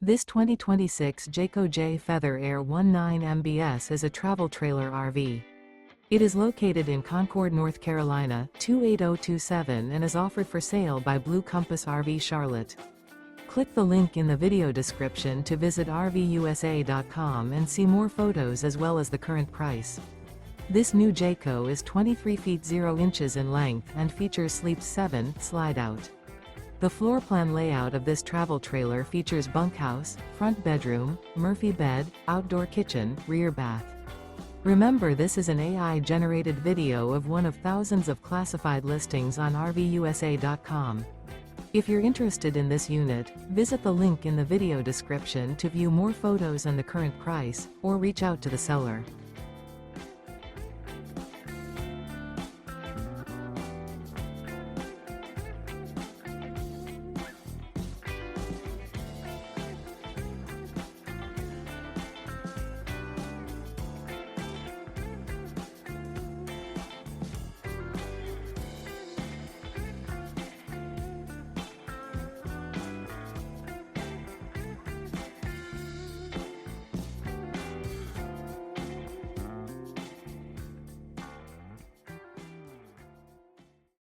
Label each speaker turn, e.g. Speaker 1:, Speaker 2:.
Speaker 1: This 2026 Jayco Jay Feather Air 19 MBS is a travel trailer RV. It is located in Concord, North Carolina, 28027 and is offered for sale by Blue Compass RV Charlotte. Click the link in the video description to visit RVUSA.com and see more photos as well as the current price. This new Jayco is 23 feet 0 inches in length and features Sleep 7 Slideout. The floor plan layout of this travel trailer features bunkhouse, front bedroom, Murphy bed, outdoor kitchen, rear bath. Remember, this is an AI-generated video of one of thousands of classified listings on RVUSA.com. If you're interested in this unit, visit the link in the video description to view more photos and the current price, or reach out to the seller.